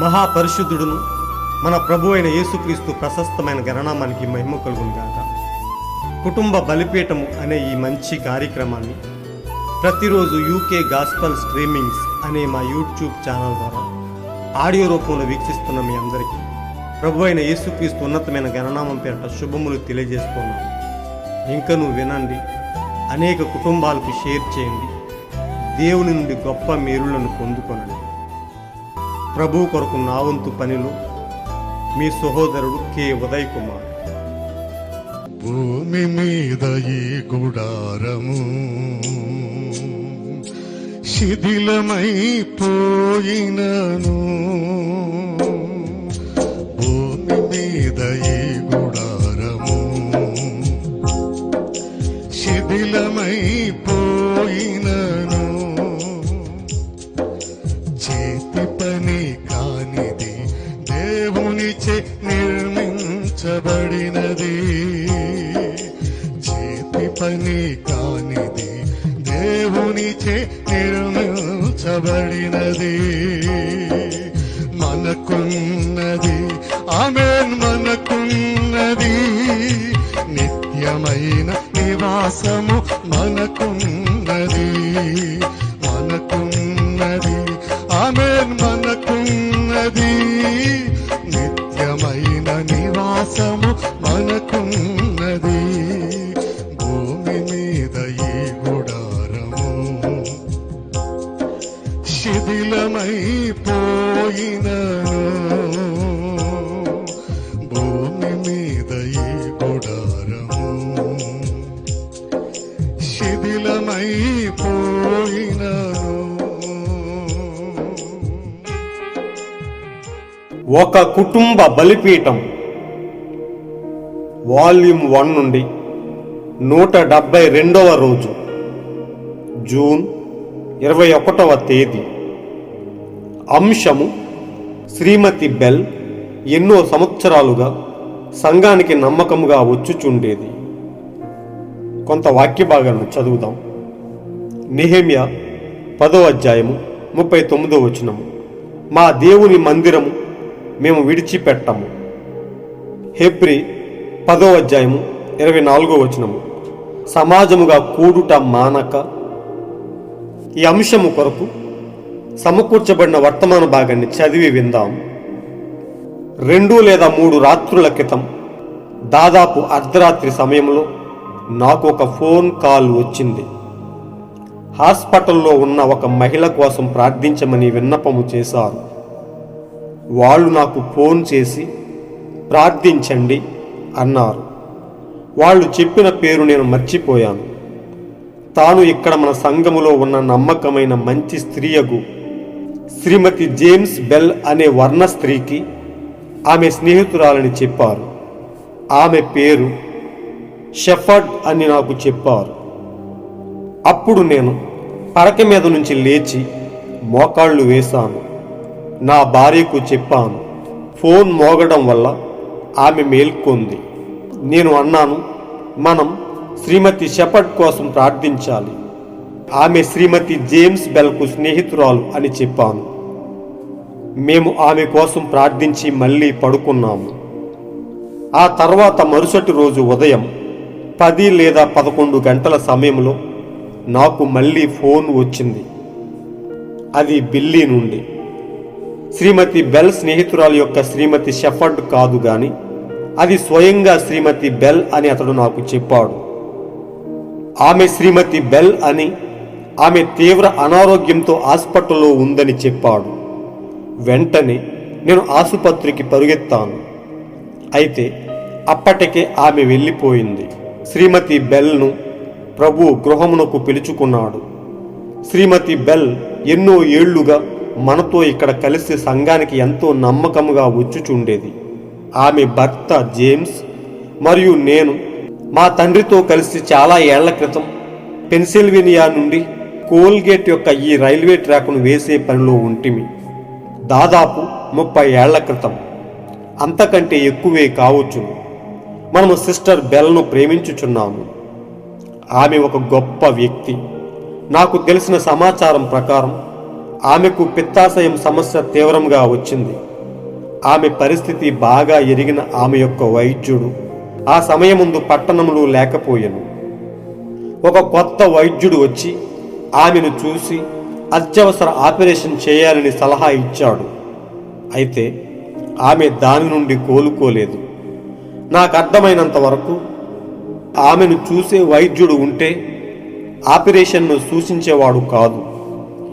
మహాపరిశుద్ధుడును మన ప్రభు అయిన యేసుక్రీస్తు ప్రశస్తమైన గణనామానికి మహిమ కలుగును గాక. కుటుంబ బలిపీఠము అనే ఈ మంచి కార్యక్రమాన్ని ప్రతిరోజు యూకే గాస్పల్ స్ట్రీమింగ్స్ అనే మా యూట్యూబ్ ఛానల్ ద్వారా ఆడియో రూపంలో వీక్షిస్తున్న మీ అందరికీ ప్రభు అయిన యేసుక్రీస్తు ఉన్నతమైన గణనామం పేరిట శుభములు తెలియజేస్తున్నాను. ఇంకనూ వినండి, అనేక కుటుంబాలకు షేర్ చేయండి, దేవుని నుండి గొప్ప మేలులను పొందుకొనండి. ప్రభు కొరకు నా వంతు పనిలో మీ సహోదరుడు కె ఉదయ్ కుమార్. భూమి మీద ఈ గుడారము శిథిలమైపోయినను, భూమి మీద ఈ గుడారము శిథిలమైపోయినను, చేతి పని కానిది దేవునిచే నిర్మించబడినది, చేతి పని కానిది దేవునిచే నిర్మించబడినది. మనకున్నది ఆమేన్, మనకున్నది నిత్యమైన నివాసము, మనకున్నది మనకున్నది ఆమేన్, మనకున్నది నిత్యమైన నివాసము, మనకున్నది. భూమి మీద ఈ గుడారము శిథిలమైపోయినను, భూమి మీద ఈ గుడారము శిథిలమైపోయినను. ఒక కుటుంబ బలిపీఠం వాల్యూమ్ 1 నుండి 172వ రోజు, జూన్ 21వ తేదీ. అంశము: శ్రీమతి బెల్ ఎన్నో సంవత్సరాలుగా సంఘానికి నమ్మకముగా వచ్చుచుండేది. కొంత వాక్య భాగాలను చదువుదాం. నెహెమ్యా 10వ అధ్యాయము 39వ వచనము: మా దేవుని మందిరము మేము విడిచిపెట్టము. హెబ్రీ 10వ అధ్యాయము 24వ వచనము: సమాజముగా కూడుట మానక. ఈ అంశము కొరకు సమకూర్చబడిన వర్తమాన భాగాన్ని చదివి విందాం. 2 లేదా 3 రాత్రుల క్రితం దాదాపు అర్ధరాత్రి సమయంలో నాకు ఒక ఫోన్ కాల్ వచ్చింది. హాస్పిటల్లో ఉన్న ఒక మహిళ కోసం ప్రార్థించమని విన్నపము చేశారు. వాళ్ళు నాకు ఫోన్ చేసి ప్రార్థించండి అన్నారు. వాళ్ళు చెప్పిన పేరు నేను మర్చిపోయాను. తాను ఇక్కడ మన సంఘములో ఉన్న నమ్మకమైన మంచి స్త్రీయగు శ్రీమతి జేమ్స్ బెల్ అనే వర్ణ స్త్రీకి ఆమె స్నేహితురాలని చెప్పారు. ఆమె పేరు షెఫర్డ్ అని నాకు చెప్పారు. అప్పుడు నేను పడక మీద నుంచి లేచి మోకాళ్ళు వేశాను. నా భార్యకు చెప్పాను. ఫోన్ మోగడం వల్ల ఆమె మేల్కొంది. నేను అన్నాను, మనం శ్రీమతి షెఫర్డ్ కోసం ప్రార్థించాలి. ఆమె శ్రీమతి జేమ్స్ బెల్కు స్నేహితురాలు అని చెప్పాను. మేము ఆమె కోసం ప్రార్థించి మళ్ళీ పడుకున్నాము. ఆ తర్వాత మరుసటి రోజు ఉదయం 10 లేదా 11 గంటల సమయంలో నాకు మళ్ళీ ఫోన్ వచ్చింది. అది బిల్లీ నుండి. శ్రీమతి బెల్ స్నేహితురాలు యొక్క శ్రీమతి షెఫర్డ్ కాదు గాని అది స్వయంగా శ్రీమతి బెల్ అని అతడు నాకు చెప్పాడు. ఆమె శ్రీమతి బెల్ అని, ఆమె తీవ్ర అనారోగ్యంతో హాస్పిటల్లో ఉందని చెప్పాడు. వెంటనే నేను ఆసుపత్రికి పరుగెత్తాను. అయితే అప్పటికే ఆమె వెళ్ళిపోయింది. శ్రీమతి బెల్ను ప్రభు గృహమునకు పిలుచుకున్నాడు. శ్రీమతి బెల్ ఎన్నో ఏళ్లుగా మనతో ఇక్కడ కలిసి సంఘానికి ఎంతో నమ్మకముగా వచ్చుచుండేది. ఆమె భర్త జేమ్స్ మరియు నేను మా తండ్రితో కలిసి చాలా ఏళ్ల క్రితం పెన్సిల్వేనియా నుండి కోల్గేట్ యొక్క ఈ రైల్వే ట్రాక్ను వేసే పనిలో ఉంటిమి. దాదాపు 30 ఏళ్ల క్రితం, అంతకంటే ఎక్కువే కావచ్చును. మనము సిస్టర్ బెల్ను ప్రేమించుచున్నాము. ఆమె ఒక గొప్ప వ్యక్తి. నాకు తెలిసిన సమాచారం ప్రకారం ఆమెకు పిత్తాశయం సమస్య తీవ్రంగా వచ్చింది. ఆమె పరిస్థితి బాగా ఎరిగిన ఆమె యొక్క వైద్యుడు ఆ సమయముందు పట్టణంలో లేకపోయెను. ఒక కొత్త వైద్యుడు వచ్చి ఆమెను చూసి అత్యవసర ఆపరేషన్ చేయాలని సలహా ఇచ్చాడు. అయితే ఆమె దాని నుండి కోలుకోలేదు. నాకు అర్థమైనంత వరకు ఆమెను చూసే వైద్యుడు ఉంటే ఆపరేషన్ను సూచించేవాడు కాదు.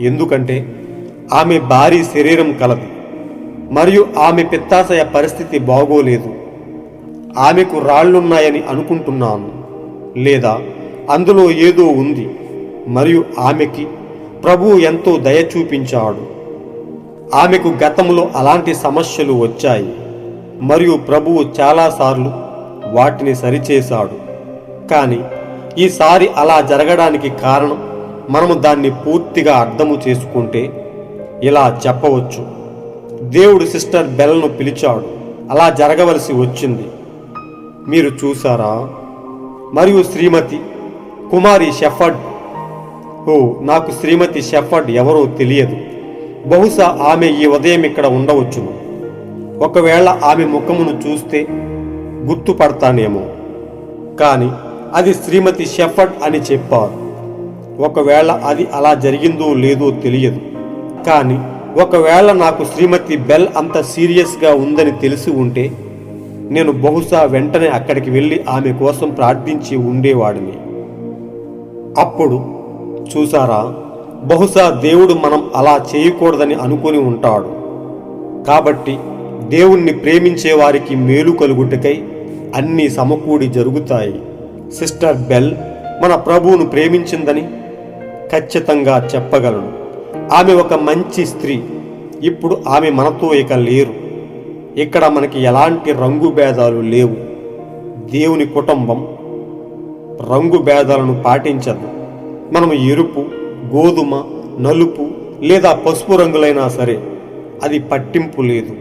ఎందుకంటే ఆమె భారీ శరీరం కలది మరియు ఆమె పిత్తాశయ పరిస్థితి బాగోలేదు. ఆమెకు రాళ్లున్నాయని అనుకుంటున్నాను, లేదా అందులో ఏదో ఉంది మరియు ఆమెకి ప్రభువు ఎంతో దయ చూపించాడు. ఆమెకు గతంలో అలాంటి సమస్యలు వచ్చాయి మరియు ప్రభువు చాలాసార్లు వాటిని సరిచేశాడు. కానీ ఈసారి అలా జరగడానికి కారణం మనము దాన్ని పూర్తిగా అర్థము చేసుకుంటే ఇలా చెప్పవచ్చు: దేవుడు సిస్టర్ బెల్ను పిలిచాడు, అలా జరగవలసి వచ్చింది. మీరు చూసారా? మరియు శ్రీమతి కుమారి షెఫర్డ్, నాకు శ్రీమతి షెఫర్డ్ ఎవరో తెలియదు. బహుశా ఆమె ఈ ఉదయం ఇక్కడ ఉండవచ్చును. ఒకవేళ ఆమె ముఖమును చూస్తే గుర్తుపడతానేమో, కానీ అది శ్రీమతి షెఫర్డ్ అని చెప్పారు. ఒకవేళ అది అలా జరిగిందో లేదో తెలియదు, కానీ ఒకవేళ నాకు శ్రీమతి బెల్ అంత సీరియస్గా ఉందని తెలిసి ఉంటే నేను బహుశా వెంటనే అక్కడికి వెళ్ళి ఆమె కోసం ప్రార్థించి ఉండేవాడిని. అప్పుడు చూసారా, బహుశా దేవుడు మనం అలా చేయకూడదని అనుకుని ఉంటాడు. కాబట్టి దేవుణ్ణి ప్రేమించే వారికి మేలు కలుగుటకై అన్నీ సమకూడి జరుగుతాయి. సిస్టర్ బెల్ మన ప్రభువును ప్రేమించిందని ఖచ్చితంగా చెప్పగలను. ఆమె ఒక మంచి స్త్రీ. ఇప్పుడు ఆమె మనతో ఇక లేరు. ఇక్కడ మనకి ఎలాంటి రంగు భేదాలు లేవు. దేవుని కుటుంబం రంగు భేదాలను పాటించదు. మనము ఎరుపు, గోధుమ, నలుపు లేదా పసుపు రంగులైనా సరే అది పట్టింపు లేదు.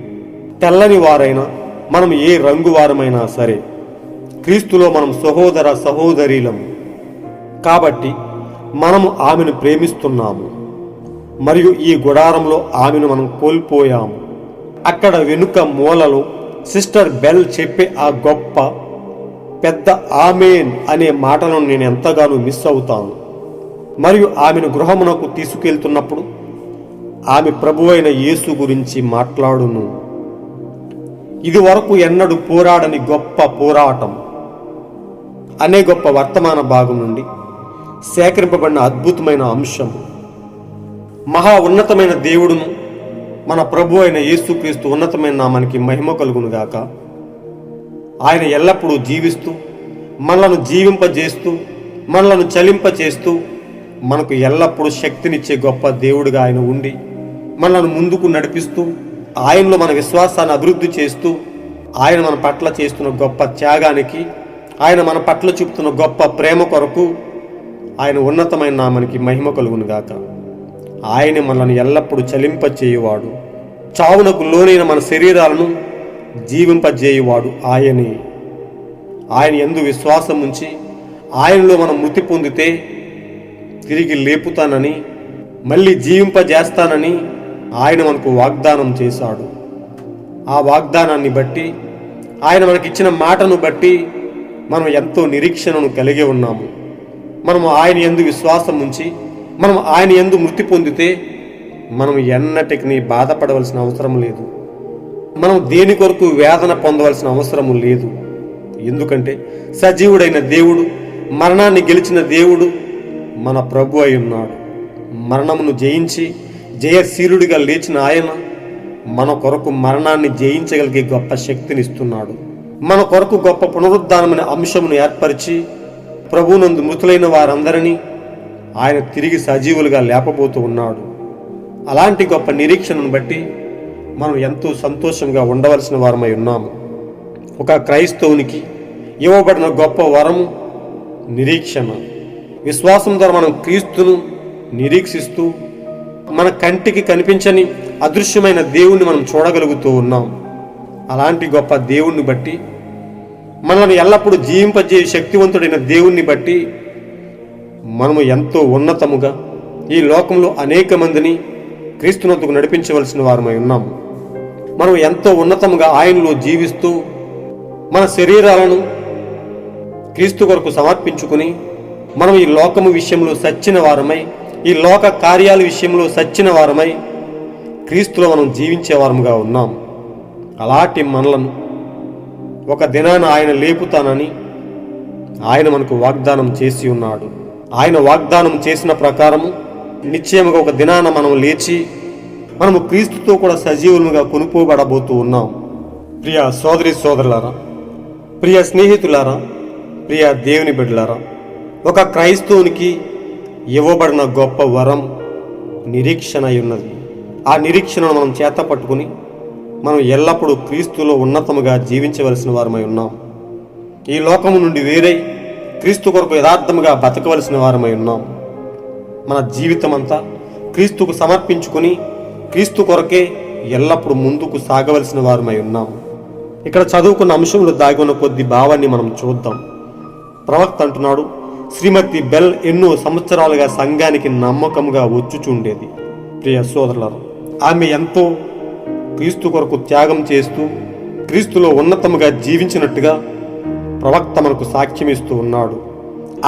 తెల్లని వారైనా మనం ఏ రంగు వారమైనా సరే క్రీస్తులో మనం సహోదర సహోదరీలము. కాబట్టి మనము ఆమెను ప్రేమిస్తున్నాము మరియు ఈ గుడారంలో ఆమెను మనం కోల్పోయాము. అక్కడ వెనుక మూలలో సిస్టర్ బెల్ చెప్పే ఆ గొప్ప పెద్ద ఆమేన్ అనే మాటలను నేను ఎంతగానో మిస్ అవుతాను. మరియు ఆమెను గృహమునకు తీసుకెళ్తున్నప్పుడు ఆమె ప్రభువైన యేసు గురించి మాట్లాడును. ఇది వరకు ఎన్నడూ పోరాడని గొప్ప పోరాటం అనే గొప్ప వర్తమాన భాగం నుండి సేకరింపబడిన అద్భుతమైన అంశం. మహా ఉన్నతమైన దేవుడును మన ప్రభు అయిన యేసుక్రీస్తు ఉన్నతమైన నామానికి మహిమ కలుగునుగాక. ఆయన ఎల్లప్పుడూ జీవిస్తూ మనలను జీవింపజేస్తూ మనలను చలింపచేస్తూ మనకు ఎల్లప్పుడూ శక్తినిచ్చే గొప్ప దేవుడిగా ఆయన ఉండి మనలను ముందుకు నడిపిస్తూ ఆయనలో మన విశ్వాసాన్ని అభివృద్ధి చేస్తూ ఆయన మన పట్ల చేస్తున్న గొప్ప త్యాగానికి, ఆయన మన పట్ల చూపుతున్న గొప్ప ప్రేమ కొరకు ఆయన ఉన్నతమైన నామానికి మహిమ కలుగునుగాక. ఆయన మనల్ని ఎల్లప్పుడూ చలింపచేయువాడు. చావునకు లోనైన మన శరీరాలను జీవింపజేయువాడు ఆయనే. ఆయన యందు విశ్వాసం ఉంచి ఆయనలో మనం మృతి పొందితే తిరిగి లేపుతానని, మళ్ళీ జీవింపజేస్తానని ఆయన మనకు వాగ్దానం చేశాడు. ఆ వాగ్దానాన్ని బట్టి, ఆయన మనకిచ్చిన మాటను బట్టి మనం ఎంతో నిరీక్షణను కలిగి ఉన్నాము. మనము ఆయన యందు విశ్వాసం ఉంచి మనం ఆయన యందు మృతి పొందితే మనం ఎన్నటికి బాధపడవలసిన అవసరం లేదు. మనం దేని కొరకు వేదన పొందవలసిన అవసరము లేదు. ఎందుకంటే సజీవుడైన దేవుడు, మరణాన్ని గెలిచిన దేవుడు మన ప్రభు అయి ఉన్నాడు. మరణమును జయించి జయశీలుడిగా లేచిన ఆయన మన కొరకు మరణాన్ని జయించగలిగే గొప్ప శక్తినిస్తున్నాడు. మన కొరకు గొప్ప పునరుద్ధానమైన అంశమును ఏర్పరిచి ప్రభువునందు మృతులైన వారందరినీ ఆయన తిరిగి సజీవులుగా లేపబోతూ ఉన్నాడు. అలాంటి గొప్ప నిరీక్షణను బట్టి మనం ఎంతో సంతోషంగా ఉండవలసిన వారమై ఉన్నాము. ఒక క్రైస్తవునికి ఇవ్వబడిన గొప్ప వరము నిరీక్షణ. విశ్వాసం ద్వారా మనం క్రీస్తును నిరీక్షిస్తూ మన కంటికి కనిపించని అదృశ్యమైన దేవుణ్ణి మనం చూడగలుగుతూ ఉన్నాం. అలాంటి గొప్ప దేవుణ్ణి బట్టి, మనల్ని ఎల్లప్పుడూ జీవింపజేయ శక్తివంతుడైన దేవుణ్ణి బట్టి మనము ఎంతో ఉన్నతముగా ఈ లోకంలో అనేక మందిని క్రీస్తునొద్దకు నడిపించవలసిన వారమై ఉన్నాము. మనం ఎంతో ఉన్నతంగా ఆయనలో జీవిస్తూ మన శరీరాలను క్రీస్తు కొరకు సమర్పించుకుని మనం ఈ లోకము విషయంలో సచ్చిన వారమై, ఈ లోక కార్యాల విషయంలో సచ్చిన వారమై క్రీస్తులో మనం జీవించే వారముగా ఉన్నాం. అలాంటి మనలను ఒక దినాన ఆయన లేపుతానని ఆయన మనకు వాగ్దానం చేసి ఉన్నాడు. ఆయన వాగ్దానం చేసిన ప్రకారము నిశ్చయముగా ఒక దినాన మనం లేచి మనము క్రీస్తుతో కూడా సజీవులుగా కొనుక్కోబడబోతూ ఉన్నాం. ప్రియ సోదరి సోదరులారా, ప్రియ స్నేహితులారా, ప్రియ దేవుని బిడ్డలారా, ఒక క్రైస్తవునికి ఇవ్వబడిన గొప్ప వరం నిరీక్షణ ఉన్నది. ఆ నిరీక్షణను మనం చేత పట్టుకుని మనం ఎల్లప్పుడూ క్రీస్తులో ఉన్నతముగా జీవించవలసిన వారమై ఉన్నాం. ఈ లోకము నుండి వేరై క్రీస్తు కొరకు యథార్థముగా బతకవలసిన వారమై ఉన్నాం. మన జీవితం అంతా క్రీస్తుకు సమర్పించుకుని క్రీస్తు కొరకే ఎల్లప్పుడూ ముందుకు సాగవలసిన వారమై ఉన్నాం. ఇక్కడ చదువుకున్న అంశంలో దాగి ఉన్న కొద్ది భావాన్ని మనం చూద్దాం. ప్రవక్త అంటున్నాడు, శ్రీమతి బెల్ ఎన్నో సంవత్సరాలుగా సంఘానికి నమ్మకంగా వచ్చుచుండేది. ప్రియ సోదరులారా, ఆమె ఎంతో క్రీస్తు కొరకు త్యాగం చేస్తూ క్రీస్తులో ఉన్నతముగా జీవించినట్టుగా ప్రవక్త మనకు సాక్ష్యమిస్తూ ఉన్నాడు.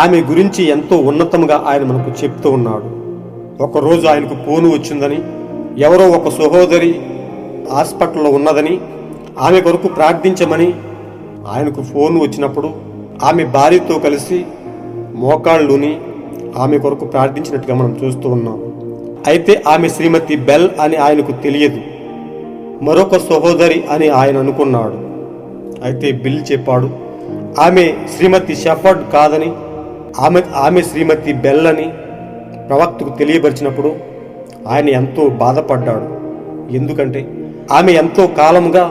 ఆమె గురించి ఎంతో ఉన్నతముగా ఆయన మనకు చెప్తూ ఉన్నాడు. ఒకరోజు ఆయనకు ఫోను వచ్చిందని, ఎవరో ఒక సహోదరి హాస్పిటల్లో ఉన్నదని, ఆమె కొరకు ప్రార్థించమని ఆయనకు ఫోన్ వచ్చినప్పుడు ఆమె భార్యతో కలిసి మోకాళ్ళుని ఆమె కొరకు ప్రార్థించినట్టుగా మనం చూస్తూ ఉన్నాం. అయితే ఆమె శ్రీమతి బెల్ అని ఆయనకు తెలియదు, మరొక సహోదరి అని ఆయన అనుకున్నాడు. అయితే బిల్ చెప్పాడు ఆమె శ్రీమతి షెఫర్డ్ కాదని, ఆమె శ్రీమతి బెల్ అని ప్రవక్తకు తెలియపరిచినప్పుడు ఆయన ఎంతో బాధపడ్డాడు. ఎందుకంటే ఆమె ఎంతో కాలముగా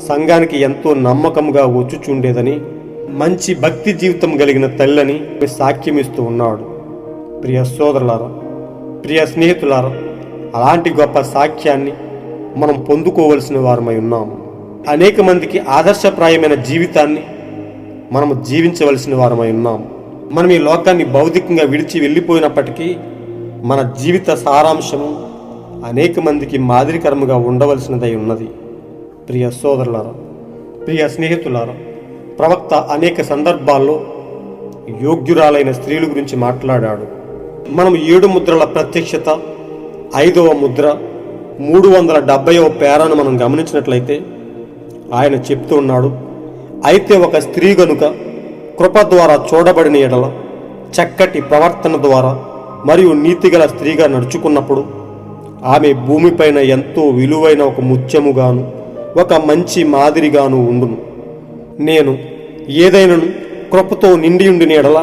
సంఘానికి ఎంతో నమ్మకంగా వచ్చుచుండేదని, మంచి భక్తి జీవితం కలిగిన తల్లని సాక్ష్యమిస్తూ ఉన్నాడు. ప్రియ సోదరులారా, ప్రియ స్నేహితులారా, అలాంటి గొప్ప సాక్ష్యాన్ని మనం పొందుకోవలసిన వారమై ఉన్నాము. అనేక మందికి ఆదర్శప్రాయమైన జీవితాన్ని మనము జీవించవలసిన వారమై ఉన్నాము. మనం ఈ లోకాన్ని భౌతికంగా విడిచి వెళ్ళిపోయినప్పటికీ మన జీవిత సారాంశము అనేక మందికి మాదిరికరముగా ఉండవలసినదై ఉన్నది. ప్రియ సోదరులారా, ప్రియ స్నేహితులారా, ప్రవక్త అనేక సందర్భాల్లో యోగ్యురాలైన స్త్రీల గురించి మాట్లాడాడు. మనం 7 ముద్రల ప్రత్యక్షత 5వ ముద్ర 370వ పేరాను మనం గమనించినట్లయితే ఆయన చెప్తూ ఉన్నాడు, అయితే ఒక స్త్రీ గనుక కృప ద్వారా చూడబడిన ఎడల చక్కటి ప్రవర్తన ద్వారా మరియు నీతిగల స్త్రీగా నడుచుకున్నప్పుడు ఆమె భూమిపైన ఎంతో విలువైన ఒక ముత్యముగాను ఒక మంచి మాదిరిగాను ఉండును. నేను ఏదైనాను కృపతో నిండి ఉండిన ఎడల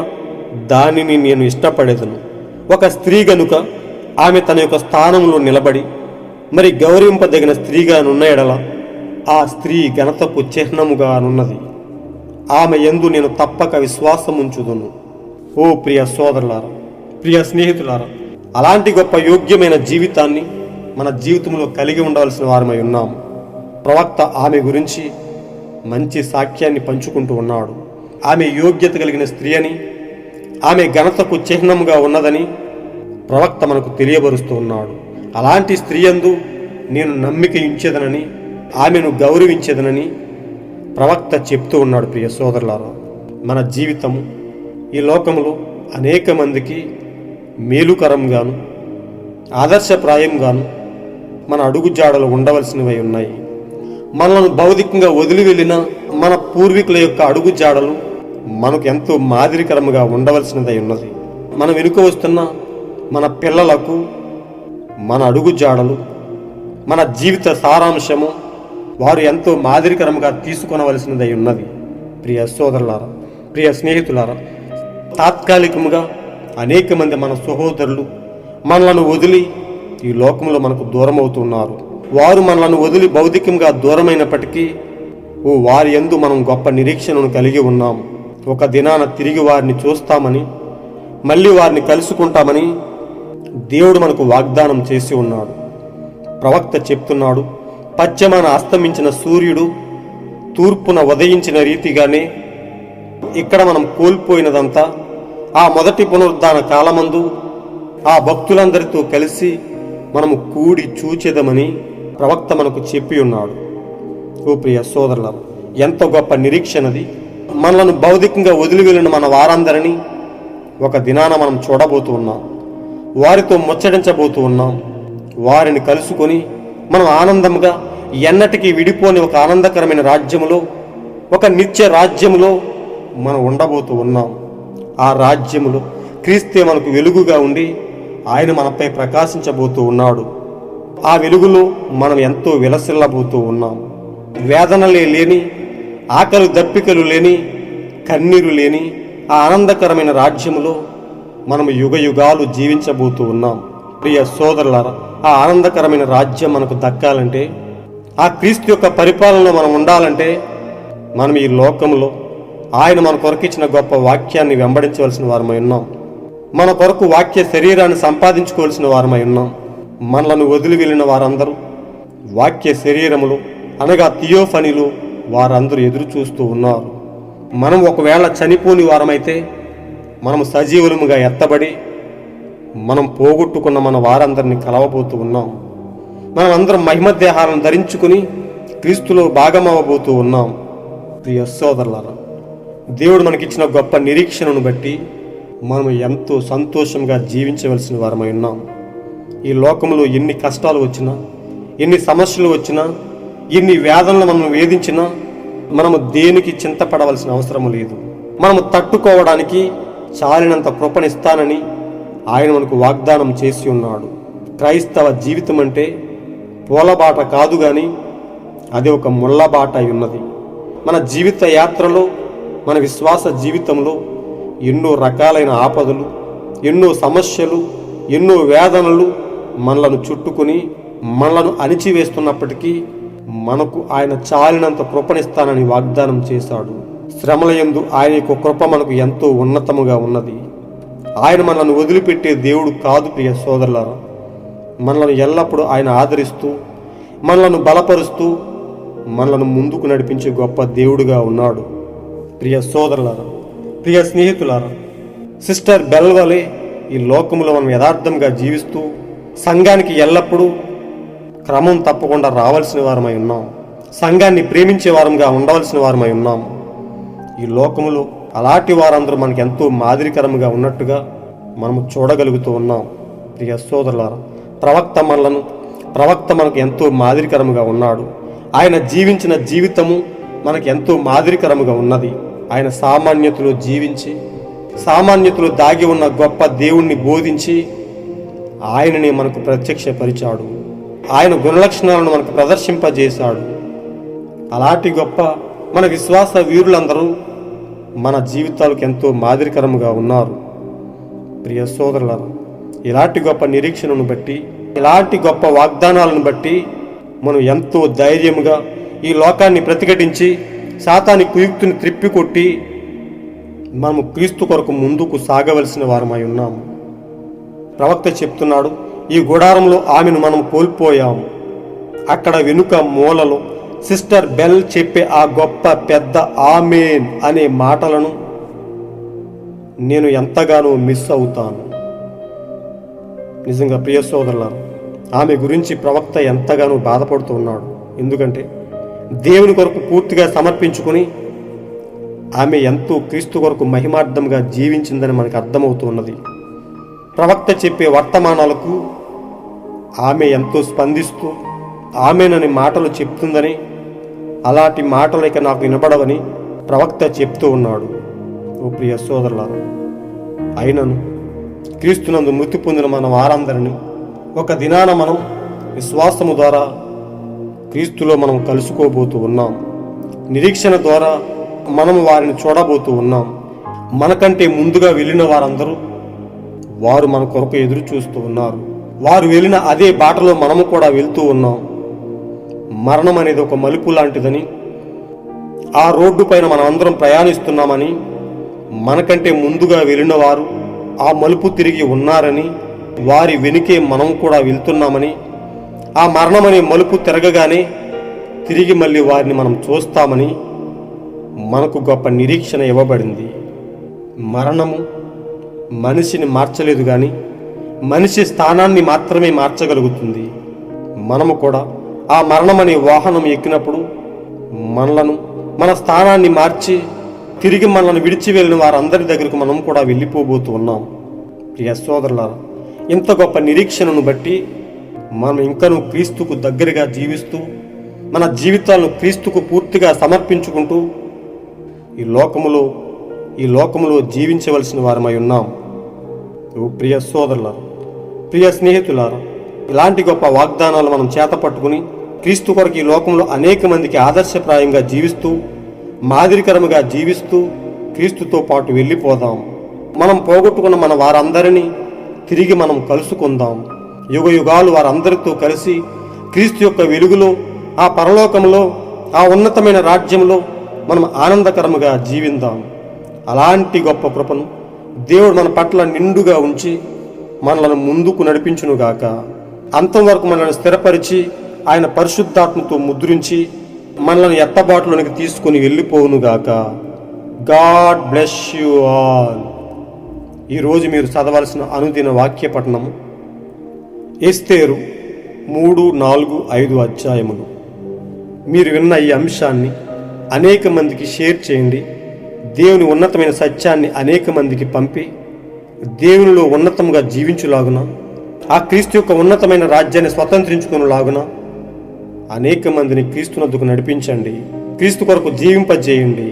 దానిని నేను ఇష్టపడేదను. ఒక స్త్రీ గనుక ఆమె తన యొక్క స్థానంలో నిలబడి మరి గౌరవింపదగిన స్త్రీగానున్న ఎడల ఆ స్త్రీ ఘనతకు చిహ్నముగానున్నది. ఆమె యందు నేను తప్పక విశ్వాసముంచుదును. ఓ ప్రియ సోదరులారా, ప్రియ స్నేహితులారా, అలాంటి గొప్ప యోగ్యమైన జీవితాన్ని మన జీవితంలో కలిగి ఉండవలసిన వారమై ఉన్నాము. ప్రవక్త ఆమె గురించి మంచి సాక్ష్యాన్ని పంచుకుంటూ ఉన్నాడు. ఆమె యోగ్యత కలిగిన స్త్రీ అని, ఆమె ఘనతకు చిహ్నముగా ఉన్నదని ప్రవక్త మనకు తెలియబరుస్తూ ఉన్నాడు. అలాంటి స్త్రీ యందు నేను నమ్మిక ఉంచేదనని, ఆమెను గౌరవించేదనని ప్రవక్త చెప్తూ ఉన్నాడు. ప్రియ సోదరులారా, మన జీవితము ఈ లోకములో అనేక మందికి మేలుకరంగాను ఆదర్శప్రాయంగాను మన అడుగుజాడలు ఉండవలసినవి ఉన్నాయి. మనల్ని భౌతికంగా వదిలి వెళ్ళిన మన పూర్వీకుల యొక్క అడుగుజాడలు మనకు ఎంతో మాదిరికరముగా ఉండవలసినదై ఉన్నది. మనం వెనుక వస్తున్న మన పిల్లలకు మన అడుగుజాడలు, మన జీవిత సారాంశము వారు ఎంతో మాదిరికరముగా తీసుకొనవలసినదై ఉన్నది. ప్రియ సోదరులారా, ప్రియ స్నేహితులారా, తాత్కాలికముగా అనేక మంది మన సహోదరులు మనలను వదిలి ఈ లోకంలో మనకు దూరం అవుతున్నారు. వారు మనలను వదిలి భౌతికంగా దూరమైనప్పటికీ వారి యందు మనం గొప్ప నిరీక్షణను కలిగి ఉన్నాం. ఒక దినాన తిరిగి వారిని చూస్తామని, మళ్ళీ వారిని కలుసుకుంటామని దేవుడు మనకు వాగ్దానం చేసి ఉన్నాడు. ప్రవక్త చెప్తున్నాడు, పశ్చిమాన అస్తమించిన సూర్యుడు తూర్పున ఉదయించిన రీతిగానే ఇక్కడ మనం కోల్పోయినదంతా ఆ మొదటి పునరుద్ధాన కాలమందు ఆ భక్తులందరితో కలిసి మనము కూడి చూచెదమని ప్రవక్త మనకు చెప్పి ఉన్నాడు. ఓ ప్రియ సోదరులారా, ఎంత గొప్ప నిరీక్షణది! మనలను భౌతికంగా వదిలి వెళ్ళిన మన వారందరినీ ఒక దినాన మనం చూడబోతూ ఉన్నాం. వారితో ముచ్చటించబోతూ ఉన్నాం. వారిని కలుసుకొని మనం ఆనందంగా ఎన్నటికీ విడిపోని ఒక ఆనందకరమైన రాజ్యములో, ఒక నిత్య రాజ్యములో మనం ఉండబోతూ ఉన్నాం. ఆ రాజ్యములో క్రీస్తే మనకు వెలుగుగా ఉండి ఆయన మనపై ప్రకాశించబోతూ ఉన్నాడు. ఆ వెలుగులో మనం ఎంతో విలసిల్లబోతూ ఉన్నాం. వేదనలే లేని, ఆకలి దప్పికలు లేని, కన్నీరు లేని ఆ ఆనందకరమైన రాజ్యములో మనం యుగయుగాలు జీవించబోతూ ఉన్నాం. ప్రియ సోదరులారా, ఆ ఆనందకరమైన రాజ్యం మనకు దక్కాలంటే, ఆ క్రీస్తు యొక్క పరిపాలనలో మనం ఉండాలంటే, మనం ఈ లోకంలో ఆయన మన కొరకిచ్చిన గొప్ప వాక్యాన్ని వెంబడించవలసిన వారమై ఉన్నాం. మన కొరకు వాక్య శరీరాన్ని సంపాదించుకోవాల్సిన వారమై ఉన్నాం. మనలను వదిలి వెళ్ళిన వారందరూ వాక్య శరీరములో అనగా థియోఫనీలో వారందరూ ఎదురు చూస్తూ ఉన్నారు. మనం ఒకవేళ చనిపోని వారమైతే మనం సజీవులముగా ఎత్తబడి మనం పోగొట్టుకున్న మన వారందరినీ కలవబోతూ ఉన్నాం. మనం అందరం మహిమ దేహాలను ధరించుకుని క్రీస్తులో భాగమవ్వబోతూ ఉన్నాం. ప్రియ సోదరులారా, దేవుడు మనకిచ్చిన గొప్ప నిరీక్షణను బట్టి మనం ఎంతో సంతోషంగా జీవించవలసిన వారమై ఉన్నాం. ఈ లోకంలో ఎన్ని కష్టాలు వచ్చినా, ఎన్ని సమస్యలు వచ్చినా, ఎన్ని వేదనలు మనం వేధించినా మనము దేనికి చింతపడవలసిన అవసరం లేదు. మనము తట్టుకోవడానికి చాలినంత కృపనిస్తానని ఆయన మనకు వాగ్దానం చేసి ఉన్నాడు. క్రైస్తవ జీవితం అంటే పూలబాట కాదు గాని అది ఒక ముళ్ళబాట అయి ఉన్నది. మన జీవిత యాత్రలో, మన విశ్వాస జీవితంలో ఎన్నో రకాలైన ఆపదలు, ఎన్నో సమస్యలు, ఎన్నో వేదనలు మనలను చుట్టుకుని మనలను అణిచివేస్తున్నప్పటికీ మనకు ఆయన చాలినంత కృపనిస్తానని వాగ్దానం చేశాడు. శ్రమలయందు ఆయన యొక్క కృప మనకు ఎంతో ఉన్నతముగా ఉన్నది. ఆయన మనల్ని వదిలిపెట్టే దేవుడు కాదు. ప్రియ సోదరులారా, మనలను ఎల్లప్పుడూ ఆయన ఆదరిస్తూ, మనలను బలపరుస్తూ, మనలను ముందుకు నడిపించే గొప్ప దేవుడుగా ఉన్నాడు. ప్రియ సోదరులారా, ప్రియ స్నేహితులారా, సిస్టర్ బెల్ వలె ఈ లోకంలో మనం యథార్థంగా జీవిస్తూ సంఘానికి ఎల్లప్పుడూ క్రమం తప్పకుండా రావాల్సిన వారమై ఉన్నాం. సంఘాన్ని ప్రేమించే వారంగా ఉండవలసిన వారమై ఉన్నాం. ఈ లోకములో అలాంటి వారందరూ మనకు ఎంతో మాదిరికరంగా ఉన్నట్టుగా మనము చూడగలుగుతూ ఉన్నాం. ప్రియ సోదరులారా, ప్రవక్త మనకు ఎంతో మాదిరికరముగా ఉన్నాడు. ఆయన జీవించిన జీవితము మనకు ఎంతో మాదిరికరముగా ఉన్నది. ఆయన సామాన్యతలో జీవించి, సామాన్యతలో దాగి ఉన్న గొప్ప దేవుణ్ణి బోధించి ఆయనని మనకు ప్రత్యక్షపరిచాడు. ఆయన గుణలక్షణాలను మనకు ప్రదర్శింపజేశాడు. అలాంటి గొప్ప మన విశ్వాస వీరులందరూ మన జీవితాలకు ఎంతో మాదిరికరముగా ఉన్నారు. ప్రియ సోదరులారా, ఇలాంటి గొప్ప నిరీక్షణను బట్టి, ఇలాంటి గొప్ప వాగ్దానాలను బట్టి మనం ఎంతో ధైర్యముగా ఈ లోకాన్ని ప్రతిఘటించి సాతాని కుయుక్తిని త్రిప్పికొట్టి మనము క్రీస్తు కొరకు ముందుకు సాగవలసిన వారమై ఉన్నాము. ప్రవక్త చెప్తున్నాడు, ఈ గుడారంలో ఆమెను మనం కోల్పోయాము. అక్కడ వెనుక మూలలో సిస్టర్ బెల్ చెప్పే ఆ గొప్ప పెద్ద ఆమేన్ అనే మాటలను నేను ఎంతగానో మిస్ అవుతాను. నిజంగా ప్రియ సోదరులారా, ఆమె గురించి ప్రవక్త ఎంతగానో బాధపడుతూ ఉన్నాడు. ఎందుకంటే దేవుని కొరకు పూర్తిగా సమర్పించుకుని ఆమె ఎంతో క్రీస్తు కొరకు మహిమార్థంగా జీవించిందని మనకు అర్థమవుతున్నది. ప్రవక్త చెప్పే వర్తమానాలకు ఆమె ఎంతో స్పందిస్తూ ఆమెనని మాటలు చెప్తుందని, అలాంటి మాటలు ఇక నాకు వినబడవని ప్రవక్త చెప్తూ ఉన్నాడు. ఓ ప్రియ సోదరులారా, అయినను క్రీస్తునందు మృతి పొందిన మన వారందరినీ ఒక దినాన మనం విశ్వాసము ద్వారా క్రీస్తులో మనం కలుసుకోబోతూ ఉన్నాం. నిరీక్షణ ద్వారా మనం వారిని చూడబోతూ ఉన్నాం. మనకంటే ముందుగా వెళ్ళిన వారందరూ వారు మన కొరకు ఎదురు చూస్తూ ఉన్నారు. వారు వెళ్ళిన అదే బాటలో మనము కూడా వెళ్తూ ఉన్నాం. మరణం అనేది ఒక మలుపు లాంటిదని, ఆ రోడ్డు పైన మనం అందరం ప్రయాణిస్తున్నామని, మనకంటే ముందుగా వెళ్ళిన వారు ఆ మలుపు తిరిగి ఉన్నారని, వారి వెనుకే మనం కూడా వెళ్తున్నామని, ఆ మరణం అనే మలుపు తిరగగానే తిరిగి మళ్ళీ వారిని మనం చూస్తామని మనకు గొప్ప నిరీక్షణ ఇవ్వబడింది. మరణము మనిషిని మార్చలేదు కానీ మనిషి స్థానాన్ని మాత్రమే మార్చగలుగుతుంది. మనము కూడా ఆ మరణమనే వాహనం ఎక్కినప్పుడు మనలను మన స్థానాన్ని మార్చి తిరిగి మనల్ని విడిచి వెళ్ళిన వారందరి దగ్గరకు మనం కూడా వెళ్ళిపోబోతూ ఉన్నాం. ప్రియ సోదరులారా, ఇంత గొప్ప నిరీక్షణను బట్టి మనం ఇంకనూ క్రీస్తుకు దగ్గరగా జీవిస్తూ మన జీవితాలను క్రీస్తుకు పూర్తిగా సమర్పించుకుంటూ ఈ లోకములో జీవించవలసిన వారమై ఉన్నాం. ప్రియ సోదరులారా, ప్రియ స్నేహితులారా, ఇలాంటి గొప్ప వాగ్దానాలు మనం చేతపట్టుకుని క్రీస్తు కొరకు ఈ లోకంలో అనేక మందికి ఆదర్శప్రాయంగా జీవిస్తూ మాదిరికరముగా జీవిస్తూ క్రీస్తుతో పాటు వెళ్ళిపోదాం. మనం పోగొట్టుకున్న మన వారందరినీ తిరిగి మనం కలుసుకుందాం. యుగ యుగాలు వారందరితో కలిసి క్రీస్తు యొక్క వెలుగులో ఆ పరలోకంలో ఆ ఉన్నతమైన రాజ్యంలో మనం ఆనందకరముగా జీవిందాం. అలాంటి గొప్ప కృపను దేవుడు మన పట్ల నిండుగా ఉంచి మనలను ముందుకు నడిపించునుగాక. అంతం వరకు మనల్ని స్థిరపరిచి ఆయన పరిశుద్ధాత్మతో ముద్రించి మనల్ని ఎత్తబాటులోనికి తీసుకుని వెళ్ళిపోవునుగాక. God bless you all. ఈరోజు మీరు చదవాల్సిన అనుదిన వాక్య పఠనము ఎస్తేరు 3, 4, 5 అధ్యాయములు. మీరు విన్న ఈ అంశాన్ని అనేక మందికి షేర్ చేయండి. దేవుని ఉన్నతమైన సత్యాన్ని అనేక మందికి పంపి దేవునిలో ఉన్నతంగా జీవించులాగున ఆ క్రీస్తు యొక్క ఉన్నతమైన రాజ్యాన్ని స్వతంత్రించుకునేలాగున అనేక మందిని క్రీస్తునద్దుకు నడిపించండి. క్రీస్తు కొరకు జీవింపజేయండి.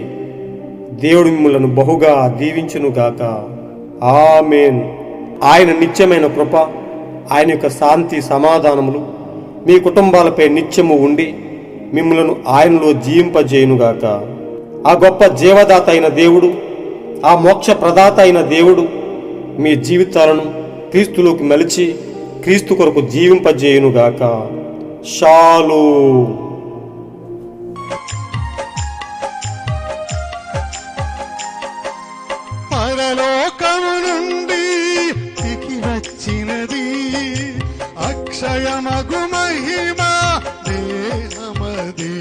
దేవుడు మిమ్మలను బహుగా దీవించునుగాక. ఆమేన్. ఆయన నిత్యమైన కృప, ఆయన యొక్క శాంతి సమాధానములు మీ కుటుంబాలపై నిత్యము ఉండి మిమ్మలను ఆయనలో జీవింపజేయునుగాక. ఆ గొప్ప జీవదాత అయిన దేవుడు, ఆ మోక్ష ప్రదాత అయిన దేవుడు మీ జీవితాలను క్రీస్తులోకి మలిచి క్రీస్తు కొరకు జీవింపజేయునుగాక. షాలోమ్. పరలోకము నుండి దిగి వచ్చినది అక్షయమగు మహిమ దేహమది.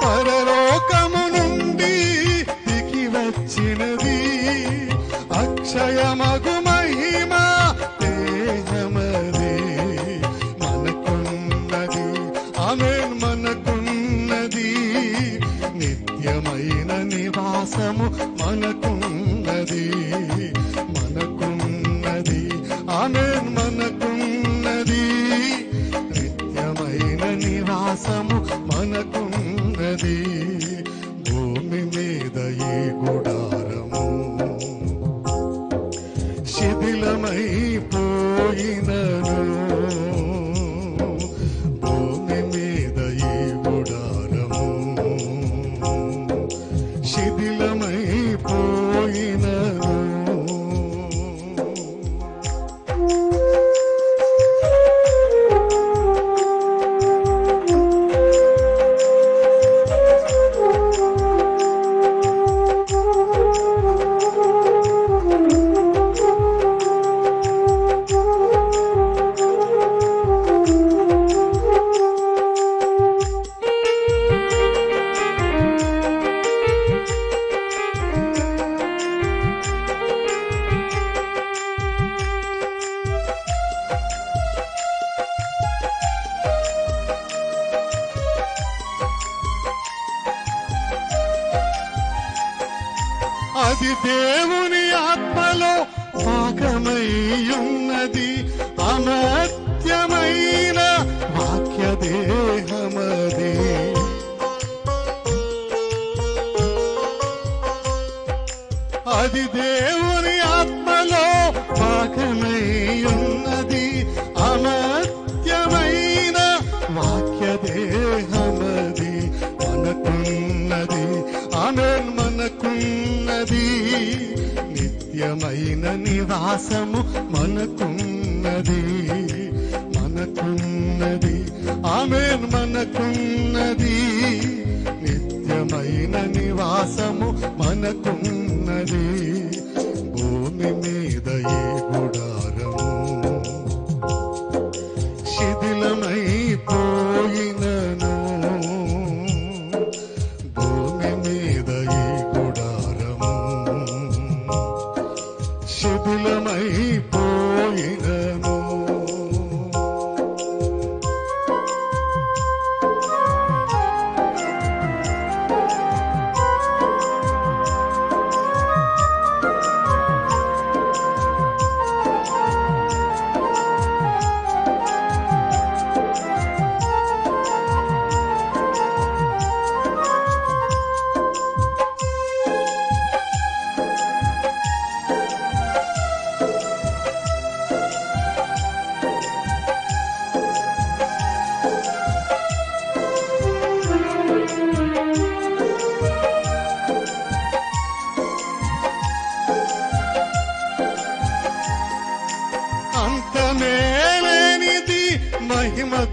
పరలోకము నుండి దిగి వచ్చినది అక్షయమగు మహిమ దేహమది. మనకున్నది, ఆమేన్, మనకున్నది నిత్యమైన నివాసము. మనకున్నది, మనకున్నది, ఆమేన్, మనకున్నది నిత్యమైన నివాసము. మనకున్నది భూమి మీద ఈ గుడారము శిథిలమైపోయినను. భూమి మీద ఈ గుడారము శిథిలమైపోయినను. అది దేవుని ఆత్మలో భాగమై ఉన్నది. అమర్త్యమైన వాక్య దేహమది. అది దేవుని ఆత్మలో భాగమై ఉన్నది. అమర్త్యమైన వాక్య దేహమది. మనకున్నది, ఆమేన్, మనకున్నది నిత్యమైన నివాసము. మనకున్నది, మనకున్నది, ఆమేన్, మనకున్నది నిత్యమైన నివాసము. మనకున్నది భూమి మీద ఈ గుడారము శిథిలమైపోయినను. భూమి మీద ఈ గుడారము శిథిలమైపో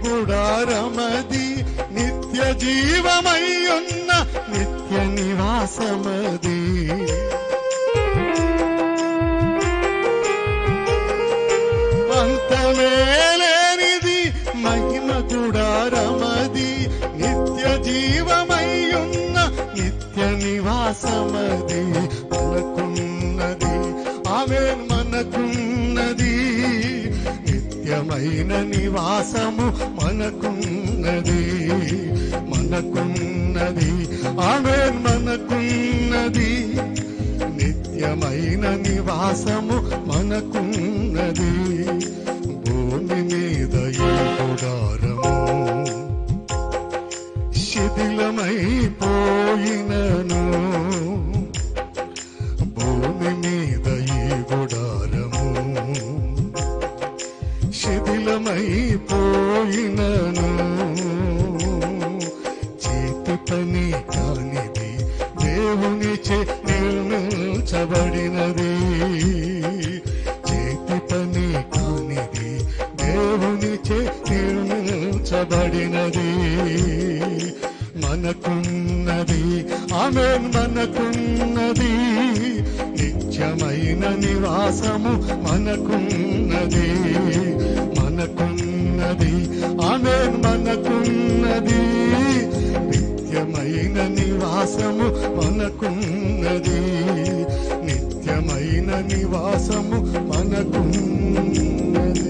గుడారమది, నిత్య జీవమై ఉన్న నిత్య నివాసమది. అంతమేలేనిది మహిమ గుడారమది, నిత్య జీవమై ఉన్న నిత్య నివాసమది. మనకున్నది ఆమేన్, మనకున్నది నిత్యమైన నివాసము మనకున్నది. మనకున్నది ఆమేన్, మనకున్నది నిత్యమైన నివాసము మనకున్నది. భూమి మీద ఈ గుడారము శిథిలమైపోయినను, భూమి మీద ఈ గుడారము శిథిలమైపోయినను, చేతి పని కానిది దేవునిచే నిర్మించబడినది. చేతి పని కానిది దేవునిచే నిర్మించబడినది. మనకున్నది ఆమేన్, మనకున్నది నిత్యమైన నివాసము మనకున్నది. మనకున్నది ఆమేన్, మనకున్నది నిత్యమైన నివాసము మనకున్నది. నిత్యమైన నివాసము మనకున్నది.